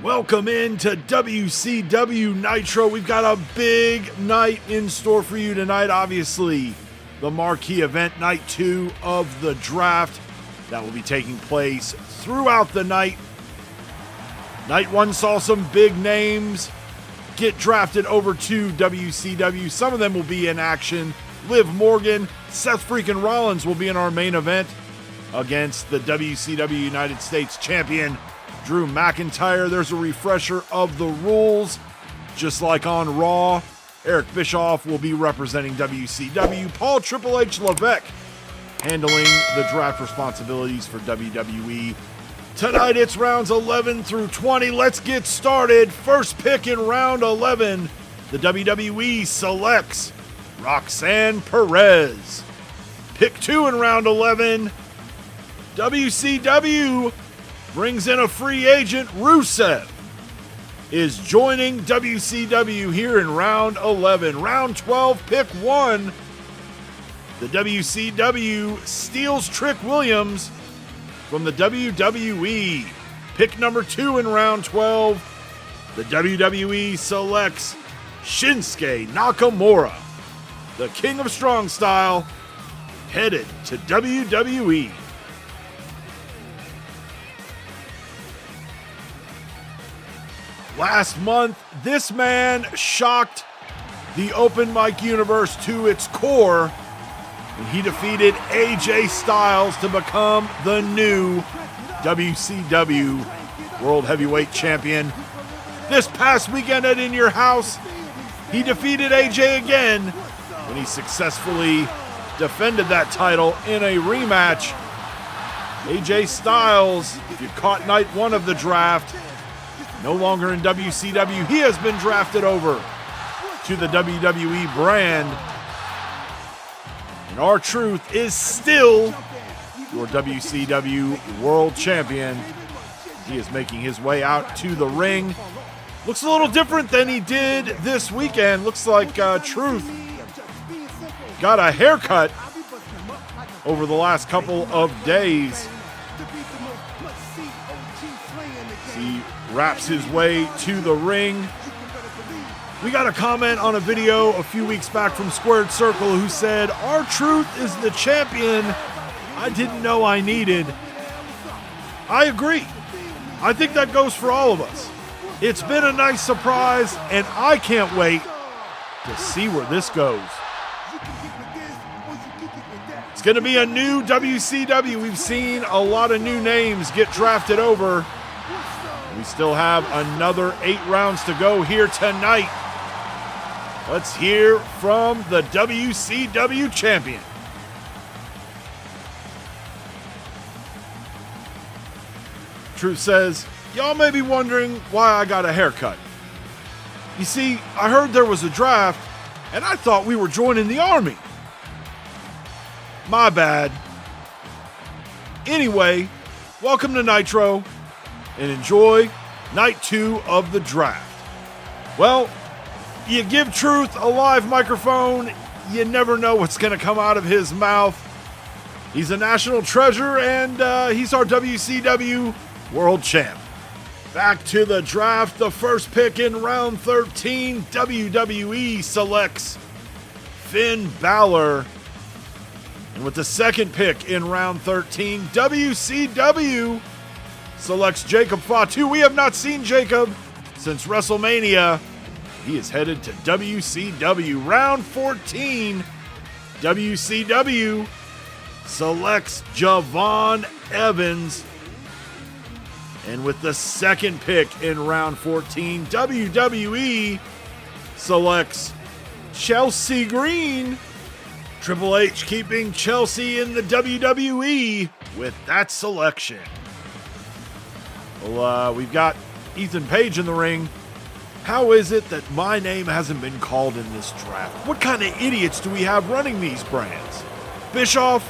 Welcome into WCW Nitro. We've got a big night in store for you tonight. Obviously, the marquee event, night 2 of the draft. That will be taking place throughout the night. Night 1 saw some big names get drafted over to WCW. Some of them will be in action. Liv Morgan, Seth Freakin Rollins will be in our main event against the WCW United States Champion Drew McIntyre. There's a refresher of the rules. Just like on Raw, Eric Bischoff will be representing WCW. Paul Triple H Levesque handling the draft responsibilities for WWE. Tonight it's rounds 11 through 20. Let's get started. First pick in round 11. The WWE selects Roxanne Perez. Pick 2 in round 11. WCW brings in a free agent. Rusev is joining WCW here in round 11. Round 12, pick 1. The WCW steals Trick Williams from the WWE. Pick number 2 in round 12. The WWE selects Shinsuke Nakamura, the King of Strong Style, headed to WWE. Last month, this man shocked the open mic universe to its core when he defeated AJ Styles to become the new WCW World Heavyweight Champion. This past weekend at In Your House, he defeated AJ again when he successfully defended that title in a rematch. AJ Styles, if you caught night 1 of the draft, no longer in WCW. He has been drafted over to the WWE brand. And R-Truth is still your WCW World Champion. He is making his way out to the ring. Looks a little different than he did this weekend. Looks like Truth got a haircut over the last couple of days. He wraps his way to the ring. We got a comment on a video a few weeks back from Squared Circle who said, R-Truth is the champion I didn't know I needed. I agree. I think that goes for all of us. It's been a nice surprise, and I can't wait to see where this goes. It's going to be a new WCW. We've seen a lot of new names get drafted over. We still have another 8 rounds to go here tonight. Let's hear from the WCW champion. Truth says, y'all may be wondering why I got a haircut. You see, I heard there was a draft, and I thought we were joining the army. My bad. Anyway, welcome to Nitro, and enjoy night 2 of the draft. Well, you give Truth a live microphone, you never know what's going to come out of his mouth. He's a national treasure, and he's our WCW World Champ. Back to the draft. The first pick in round 13, WWE selects Finn Balor. And with the second pick in round 13, WCW selects Jacob Fatu. We have not seen Jacob since WrestleMania. He is headed to WCW. Round 14, WCW selects Javon Evans. And with the second pick in round 14, WWE selects Chelsea Green. Triple H keeping Chelsea in the WWE with that selection. Well, we've got Ethan Page in the ring. How is it that my name hasn't been called in this draft? What kind of idiots do we have running these brands? Bischoff,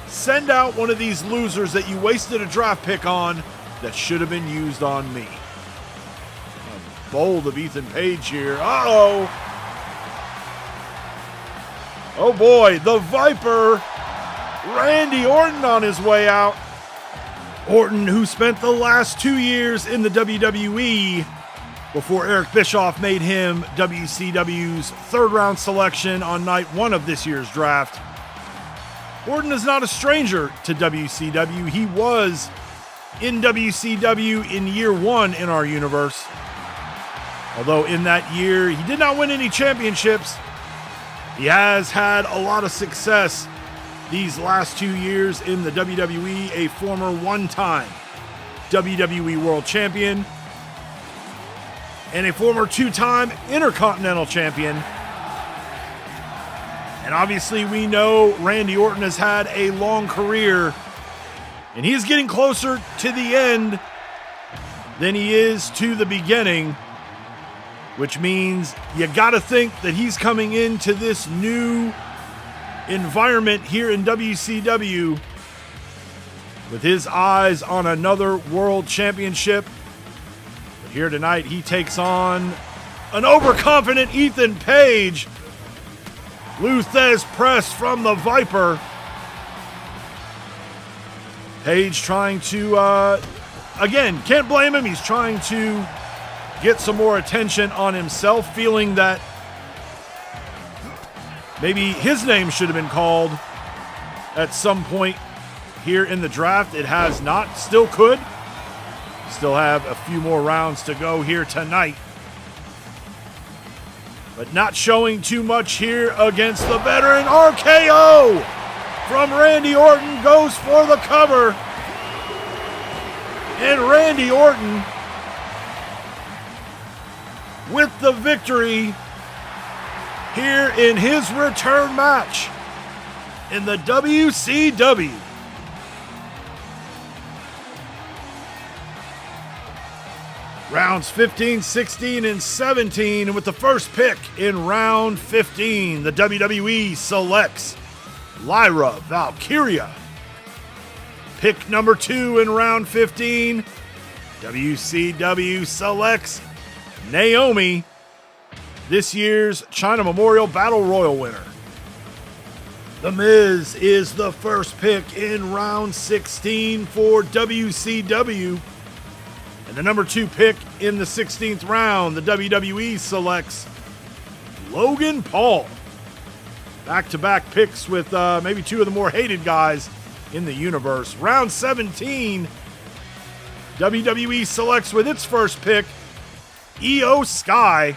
send out one of these losers that you wasted a draft pick on that should have been used on me. Bold of Ethan Page here. Uh-oh. Oh boy, the Viper. Randy Orton on his way out. Orton, who spent the last 2 years in the WWE before Eric Bischoff made him WCW's third-round selection on night 1 of this year's draft. Orton is not a stranger to WCW. He was in WCW in year 1 in our universe. Although in that year, he did not win any championships, he has had a lot of success these last 2 years in the WWE, a former one-time WWE World Champion and a former 2-time Intercontinental Champion. And obviously we know Randy Orton has had a long career, and he is getting closer to the end than he is to the beginning, which means you got to think that he's coming into this new environment here in WCW with his eyes on another world championship. But here tonight, he takes on an overconfident Ethan Page. Lou Thesz press from the Viper. Page trying to, again, can't blame him. He's trying to get some more attention on himself, feeling that maybe his name should have been called at some point here in the draft. It has not. Still could. Still have a few more rounds to go here tonight. But not showing too much here against the veteran. RKO from Randy Orton goes for the cover. And Randy Orton with the victory here in his return match in the WCW. Rounds 15, 16, and 17, and with the first pick in round 15, the WWE selects Lyra Valkyria. Pick number 2 in round 15, WCW selects Naomi, this year's China Memorial Battle Royal winner. The Miz is the first pick in round 16 for WCW. And the number 2 pick in the 16th round, the WWE selects Logan Paul. Back-to-back picks with maybe 2 of the more hated guys in the universe. Round 17, WWE selects with its first pick Io Sky.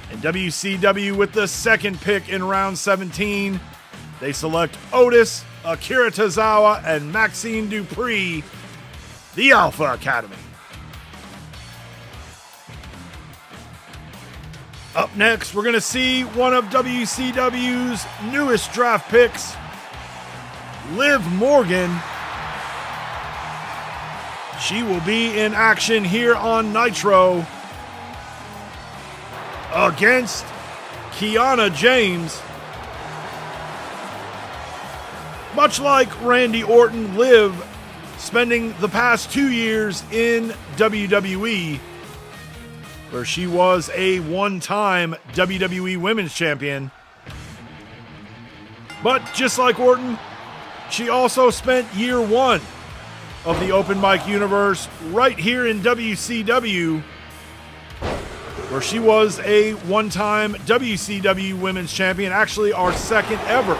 And WCW with the second pick in round 17, they select Otis, Akira Tozawa, and Maxine Dupree, the Alpha Academy. Up next, we're going to see one of WCW's newest draft picks, Liv Morgan. She will be in action here on Nitro against Kiana James. Much like Randy Orton, Liv spending the past 2 years in WWE, where she was a one-time WWE Women's Champion. But just like Orton, she also spent year 1 of the open mic universe right here in WCW, where she was a one-time WCW Women's Champion, actually our second ever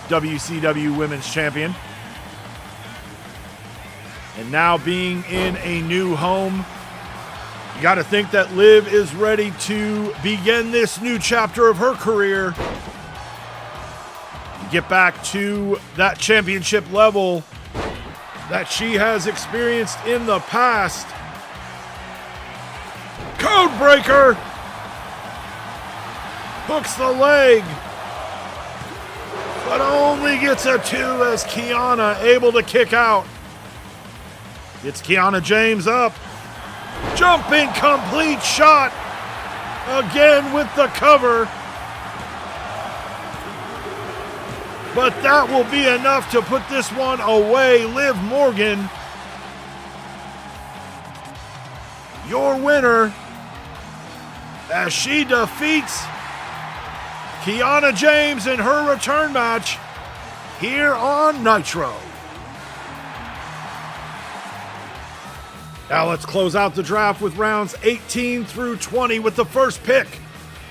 WCW Women's Champion. And now being in a new home, you got to think that Liv is ready to begin this new chapter of her career, get back to that championship level that she has experienced in the past. Codebreaker hooks the leg, but only gets a 2 as Kiana able to kick out. Gets Kiana James up. Jumping complete shot. Again with the cover. But that will be enough to put this one away. Liv Morgan, your winner, as she defeats Kiana James in her return match here on Nitro. Now let's close out the draft with rounds 18 through 20 with the first pick.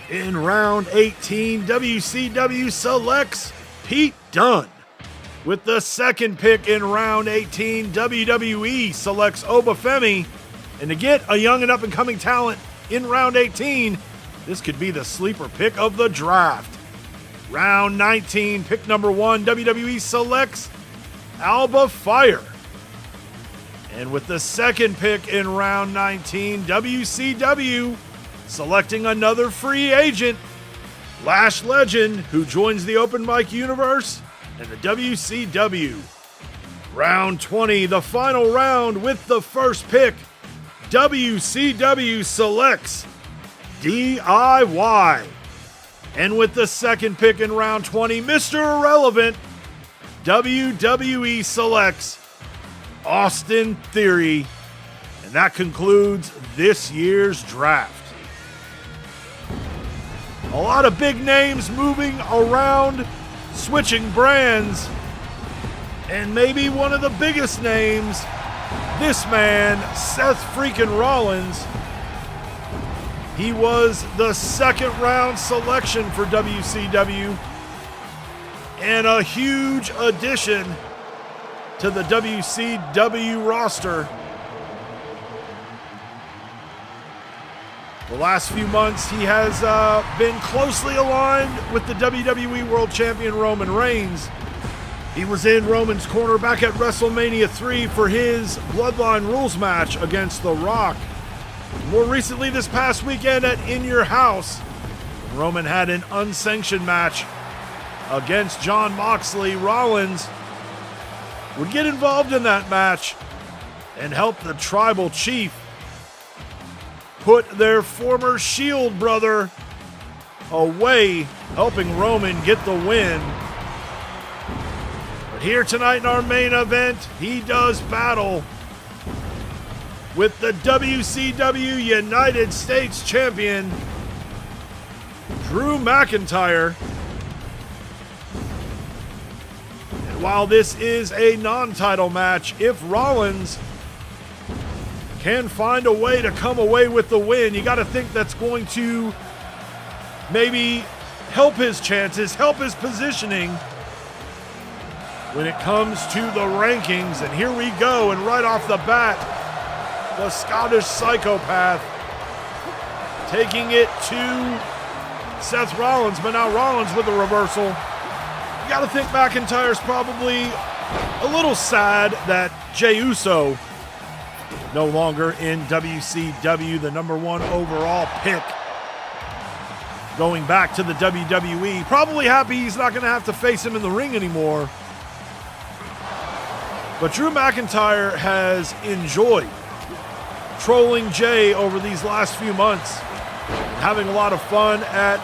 In round 18, WCW selects Pete Dunne. With the second pick in round 18, WWE selects Obafemi. And to get a young and up-and-coming talent in round 18, this could be the sleeper pick of the draft. Round 19, pick number 1, WWE selects Alba Fire. And with the second pick in round 19, WCW selecting another free agent, Lash Legend, who joins the open mic universe and the WCW. Round 20, the final round with the first pick, WCW selects DIY. And with the second pick in round 20, Mr. Irrelevant, WWE selects Austin Theory. And that concludes this year's draft. A lot of big names moving around, switching brands. And maybe one of the biggest names, this man, Seth Freakin Rollins. He was the second round selection for WCW and a huge addition to the WCW roster. The last few months, he has been closely aligned with the WWE World Champion Roman Reigns. He was in Roman's corner back at WrestleMania 3 for his Bloodline Rules match against The Rock. More recently this past weekend at In Your House, Roman had an unsanctioned match against Jon Moxley. Rollins would get involved in that match and help the Tribal Chief put their former Shield brother away, helping Roman get the win. But here tonight in our main event, he does battle with the WCW United States Champion, Drew McIntyre. While this is a non-title match, if Rollins can find a way to come away with the win, you got to think that's going to maybe help his chances, help his positioning when it comes to the rankings. And here we go, and right off the bat, the Scottish Psychopath taking it to Seth Rollins, but now Rollins with a reversal. You got to think McIntyre's probably a little sad that Jey Uso no longer in WCW, the number 1 overall pick, going back to the WWE. Probably happy he's not going to have to face him in the ring anymore. But Drew McIntyre has enjoyed trolling Jey over these last few months, having a lot of fun at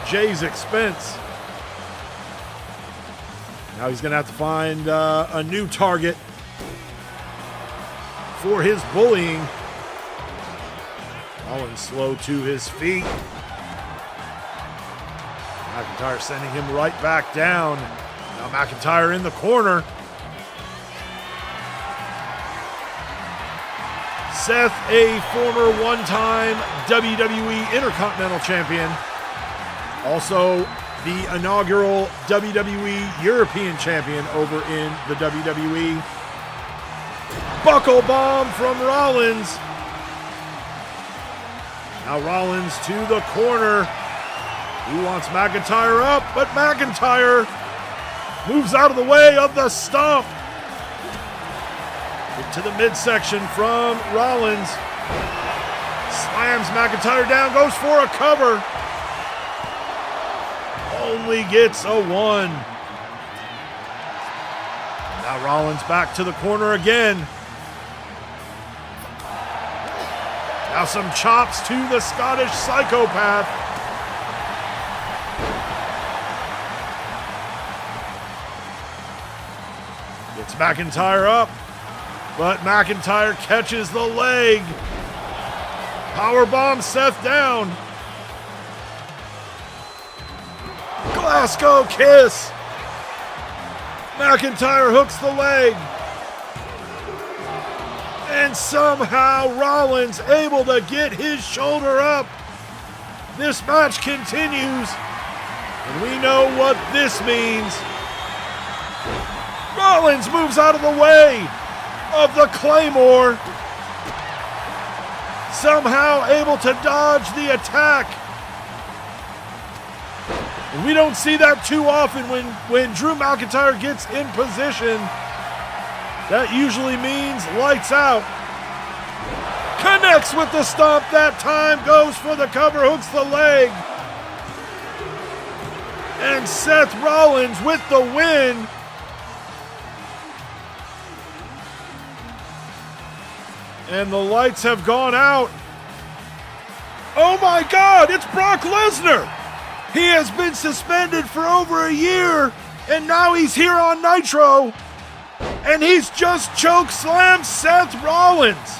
Jey's expense. Now he's going to have to find a new target for his bullying. Rollins slow to his feet. McIntyre sending him right back down. Now McIntyre in the corner. Seth, a former one-time WWE Intercontinental Champion. Also the inaugural WWE European Champion over in the WWE. Buckle bomb from Rollins. Now Rollins to the corner. He wants McIntyre up, but McIntyre moves out of the way of the stomp. To the midsection from Rollins. Slams McIntyre down, goes for a cover. Only gets a 1. Now Rollins back to the corner again. Now some chops to the Scottish Psychopath. Gets McIntyre up, but McIntyre catches the leg. Powerbomb Seth down. Glasgow kiss. McIntyre hooks the leg. And somehow Rollins able to get his shoulder up. This match continues. And we know what this means. Rollins moves out of the way of the Claymore. Somehow able to dodge the attack. And we don't see that too often when Drew McIntyre gets in position. That usually means lights out. Connects with the stomp that time, goes for the cover, hooks the leg. And Seth Rollins with the win. And the lights have gone out. Oh my God, it's Brock Lesnar. He has been suspended for over a year, and now he's here on Nitro. And he's just choke slammed Seth Rollins.